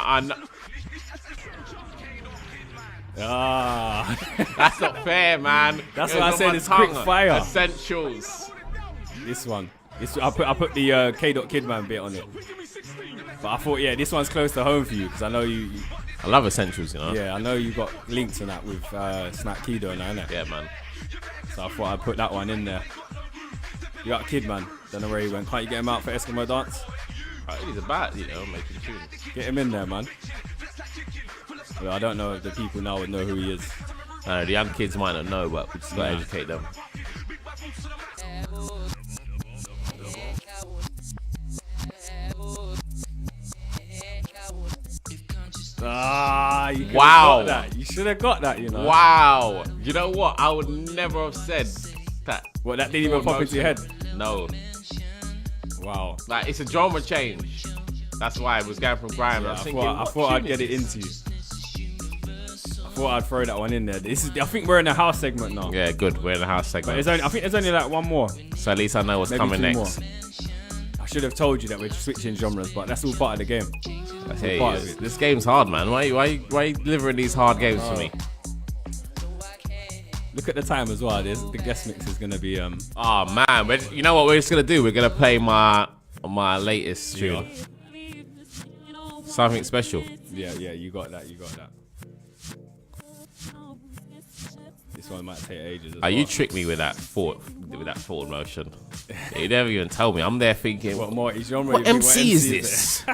That's not fair, man. That's what I said. It's quick fire. Essentials. This one. I put the K.Kidman bit on it. But I thought, yeah, this one's close to home for you because I know you. I love Essentials, you know. Yeah, I know you got links in that with Snap Kido and that, innit? Yeah, man. So I thought I'd put that one in there. You got Kidman. Don't know where he went. Can't you get him out for Eskimo Dance? He's about, making tunes. Get him in there, man. Well, I don't know if the people now would know who he is. The young kids might not know, but we just gotta educate them. Wow. You should have got that, you know. Wow. You know what? I would never have said that. What, that didn't even pop into your head? No. Wow. Like, it's a genre change. That's why it was going from grime. Yeah, I thought I'd get it into you. I thought I'd throw that one in there. I think we're in the house segment now. Yeah, good. We're in the house segment. But I think there's only like one more. So at least I know what's coming next. More. I should have told you that we're switching genres, but that's all part of the game. This game's hard, man. Why you delivering these hard games for me? Look at the time as well. The guest mix is gonna be Oh man, you know what we're just gonna do? We're gonna play my latest tune. Something special. Yeah, you got that. This one might take ages. You tricked me with that forward motion. You never even tell me. I'm there thinking, what more genre? What MC is this?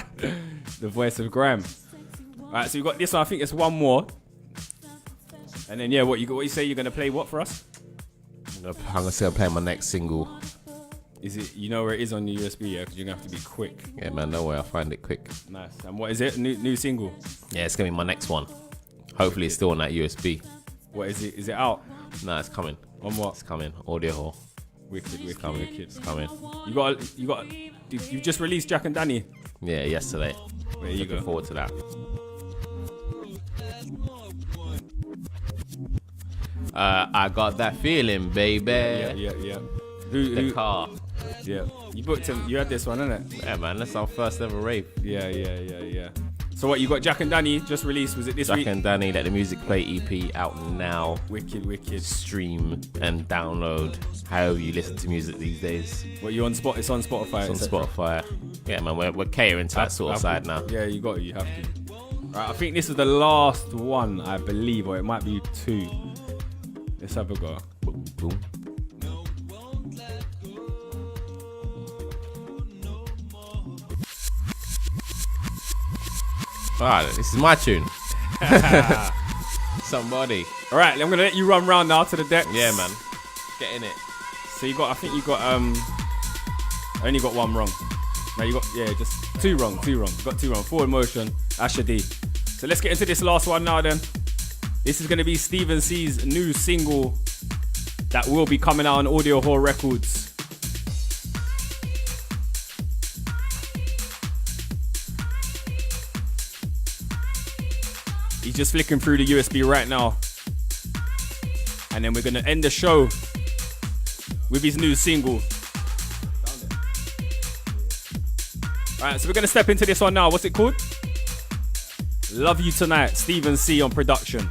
The voice of grime. Alright, so you got this one. I think it's one more. And then what you say you're gonna play what for us? I'm gonna play my next single. Is it? You know where it is on the USB? Yeah, because you're gonna have to be quick. Yeah, man. No way. I'll find it quick. Nice. And what is it? New single? Yeah, it's gonna be my next one. Hopefully, it's still on that USB. What is it? Is it out? Nah, it's coming. On what? It's coming. Audiowhore. Wicked. It's coming. Wicked. It's coming. You just released Jack and Danny. Yeah, yesterday. There you Looking go. forward to that. I got that feeling, baby. Yeah. Who? Car. Yeah. You booked him. You had this one, innit? Yeah, man. That's our first ever rave. Yeah. So what? You got Jack and Danny just released? Was it this week? Jack and Danny, Let the Music Play EP out now. Wicked. Stream and download however you listen to music these days. What, you on Spot? It's on Spotify. It's on Spotify. Yeah, man. We're catering to that sort of side now. Yeah, you got it. You have to. Right, I think this is the last one, I believe, or it might be 2. Let's have a go. Boom, boom. Alright, this is my tune. Somebody. All right, I'm gonna let you run round now to the decks. Yeah, man. Get in it. So I think you got only got 1 wrong. No, you got just 2 wrong. Got 2 wrong. Forward motion, Asher D. So let's get into this last one now then. This is gonna be Steven Cee's new single that will be coming out on Audiowhore Records. He's just flicking through the USB right now. And then we're gonna end the show with his new single. Alright, so we're gonna step into this one now. What's it called? Love You Tonight, Steven Cee on production.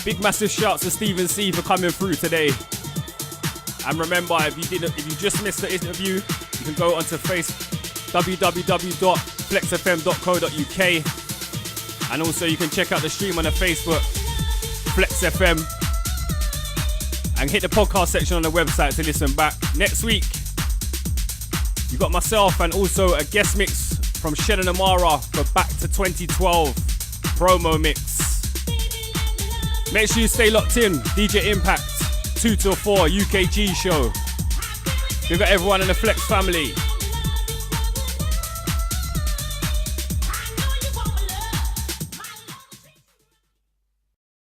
Big massive shouts to Steven Cee for coming through today. And remember, if you just missed the interview, you can go onto www.flexfm.co.uk, and also you can check out the stream on the Facebook, Flex FM, and hit the podcast section on the website to listen back. Next week, you got myself and also a guest mix from Shannon Amara for Back to 2012 promo mix. Make sure you stay locked in. DJ Impact 2 till 4 UKG show. We've got everyone in the Flex family.